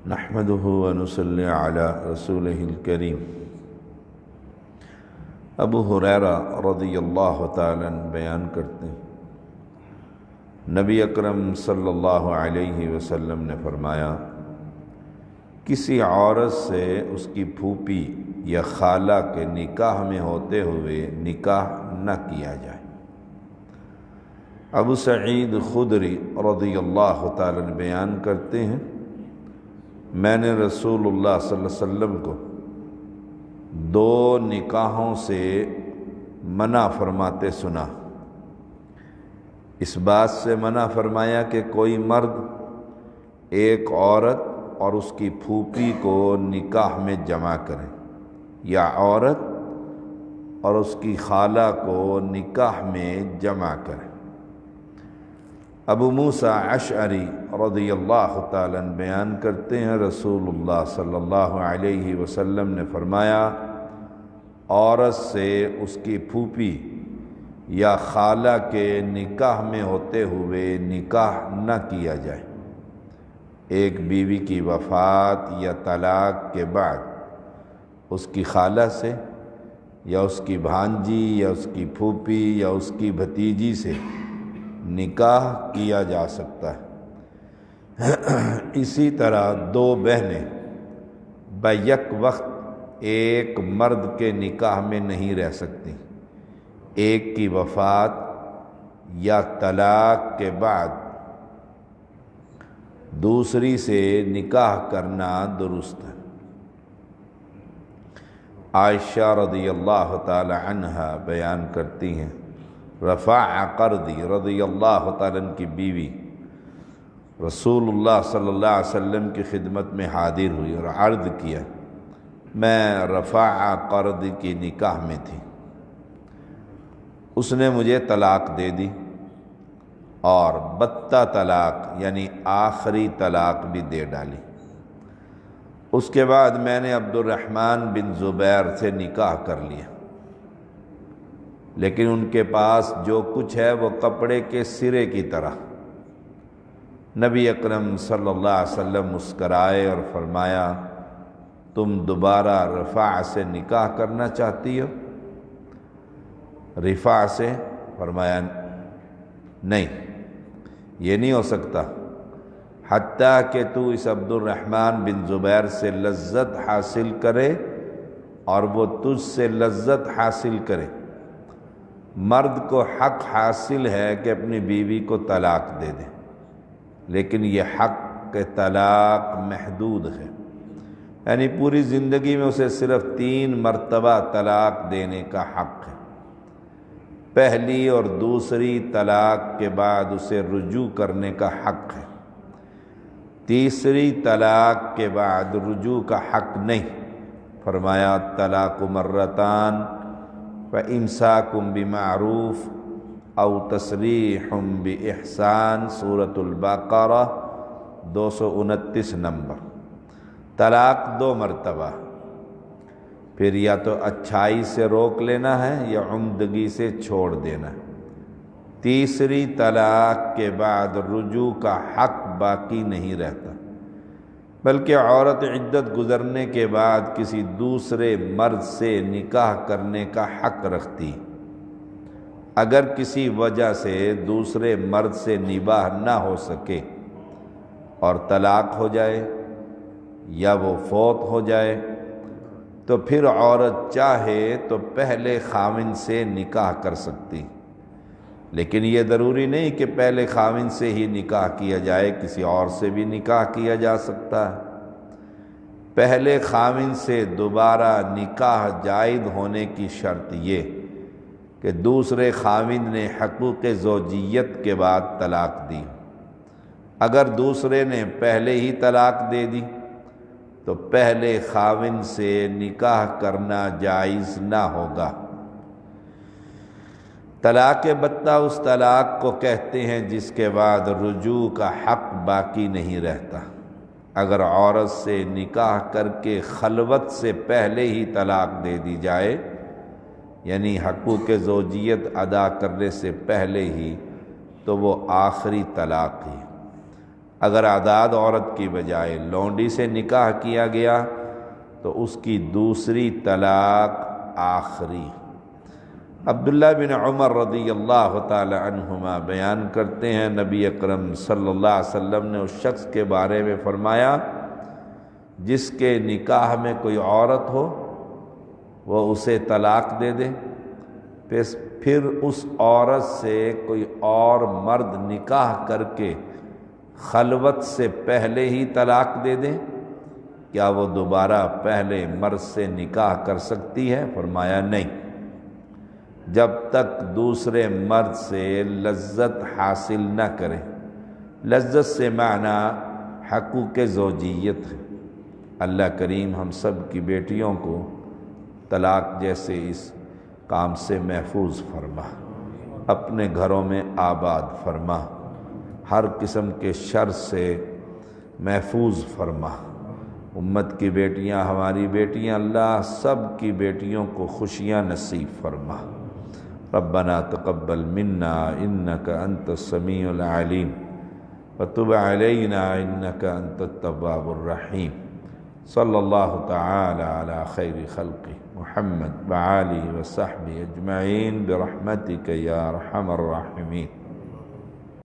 نحمده ونصلی علی رسولہ الکریم۔ ابو ہریرہ رضی اللہ تعالیٰ عنہ بیان کرتے ہیں، نبی اکرم صلی اللہ علیہ وسلم نے فرمایا، کسی عورت سے اس کی پھوپھی یا خالہ کے نکاح میں ہوتے ہوئے نکاح نہ کیا جائے۔ ابو سعید خدری رضی اللہ تعالیٰ عنہ بیان کرتے ہیں، میں نے رسول اللہ صلی اللہ علیہ وسلم کو 2 نکاحوں سے منع فرماتے سنا۔ اس بات سے منع فرمایا کہ کوئی مرد ایک عورت اور اس کی پھوپھی کو نکاح میں جمع کرے، یا عورت اور اس کی خالہ کو نکاح میں جمع کرے۔ ابو موسیٰ اشعری رضی اللہ تعالیٰ عنہ بیان کرتے ہیں، رسول اللہ صلی اللہ علیہ وسلم نے فرمایا، عورت سے اس کی پھوپھی یا خالہ کے نکاح میں ہوتے ہوئے نکاح نہ کیا جائے۔ ایک بیوی کی وفات یا طلاق کے بعد اس کی خالہ سے یا اس کی بھانجی یا اس کی پھوپھی یا اس کی بھتیجی سے نکاح کیا جا سکتا ہے۔ اسی طرح 2 بہنیں بیک وقت ایک مرد کے نکاح میں نہیں رہ سکتی۔ ایک کی وفات یا طلاق کے بعد دوسری سے نکاح کرنا درست ہے۔ عائشہ رضی اللہ تعالی عنہا بیان کرتی ہیں، رفاع قرظی رضی اللہ تعالیٰ عنہ کی بیوی رسول اللہ صلی اللہ علیہ وسلم کی خدمت میں حاضر ہوئی اور عرض کیا، میں رفاع قرظی کی نکاح میں تھی، اس نے مجھے طلاق دے دی اور بتہ طلاق یعنی آخری طلاق بھی دے ڈالی۔ اس کے بعد میں نے عبد الرحمن بن زبیر سے نکاح کر لیا، لیکن ان کے پاس جو کچھ ہے وہ کپڑے کے سرے کی طرح۔ نبی اکرم صلی اللہ علیہ وسلم مسکرائے اور فرمایا، تم دوبارہ رفاع سے نکاح کرنا چاہتی ہو؟ رفاع سے؟ فرمایا نہیں، یہ نہیں ہو سکتا حتیٰ کہ تو اس عبد الرحمن بن زبیر سے لذت حاصل کرے اور وہ تجھ سے لذت حاصل کرے۔ مرد کو حق حاصل ہے کہ اپنی بیوی کو طلاق دے دے، لیکن یہ حق طلاق محدود ہے، یعنی پوری زندگی میں اسے صرف 3 مرتبہ طلاق دینے کا حق ہے۔ پہلی اور دوسری طلاق کے بعد اسے رجوع کرنے کا حق ہے، تیسری طلاق کے بعد رجوع کا حق نہیں۔ فرمایا، طلاق مرتان فَإِمْسَاكٌ بِمَعْرُوفٍ أَوْ تَسْرِيحٌ بِإِحْسَان، سورۃ البقرہ 229 نمبر۔ طلاق 2 مرتبہ، پھر یا تو اچھائی سے روک لینا ہے یا عمدگی سے چھوڑ دینا ہے۔ تیسری طلاق کے بعد رجوع کا حق باقی نہیں رہتا، بلکہ عورت عدت گزرنے کے بعد کسی دوسرے مرد سے نکاح کرنے کا حق رکھتی۔ اگر کسی وجہ سے دوسرے مرد سے نباہ نہ ہو سکے اور طلاق ہو جائے یا وہ فوت ہو جائے تو پھر عورت چاہے تو پہلے خاوند سے نکاح کر سکتی، لیکن یہ ضروری نہیں کہ پہلے خاوند سے ہی نکاح کیا جائے، کسی اور سے بھی نکاح کیا جا سکتا ہے۔ پہلے خاوند سے دوبارہ نکاح جائز ہونے کی شرط یہ کہ دوسرے خاوند نے حقوق زوجیت کے بعد طلاق دی۔ اگر دوسرے نے پہلے ہی طلاق دے دی تو پہلے خاوند سے نکاح کرنا جائز نہ ہوگا۔ طلاق بتہ اس طلاق کو کہتے ہیں جس کے بعد رجوع کا حق باقی نہیں رہتا۔ اگر عورت سے نکاح کر کے خلوت سے پہلے ہی طلاق دے دی جائے، یعنی حقوق زوجیت ادا کرنے سے پہلے ہی، تو وہ آخری طلاق ہی۔ اگر آزاد عورت کی بجائے لونڈی سے نکاح کیا گیا تو اس کی دوسری طلاق آخری۔ عبداللہ بن عمر رضی اللہ تعالی عنہما بیان کرتے ہیں، نبی اکرم صلی اللہ علیہ وسلم نے اس شخص کے بارے میں فرمایا جس کے نکاح میں کوئی عورت ہو وہ اسے طلاق دے دے، پھر اس عورت سے کوئی اور مرد نکاح کر کے خلوت سے پہلے ہی طلاق دے دے، کیا وہ دوبارہ پہلے مرد سے نکاح کر سکتی ہے؟ فرمایا نہیں، جب تک دوسرے مرد سے لذت حاصل نہ کرے۔ لذت سے معنی حقوق زوجیت ہے۔ اللہ کریم ہم سب کی بیٹیوں کو طلاق جیسے اس کام سے محفوظ فرما، اپنے گھروں میں آباد فرما، ہر قسم کے شر سے محفوظ فرما۔ امت کی بیٹیاں، ہماری بیٹیاں، اللہ سب کی بیٹیوں کو خوشیاں نصیب فرما۔ ربنا تقبل منا انك انت السميع العليم وتب علينا انك انت التواب الرحيم۔ صلی اللہ تعالی علی خیر خلقہ محمد وآلہ وصحبہ اجمعین برحمتک یا ارحم الراحمین۔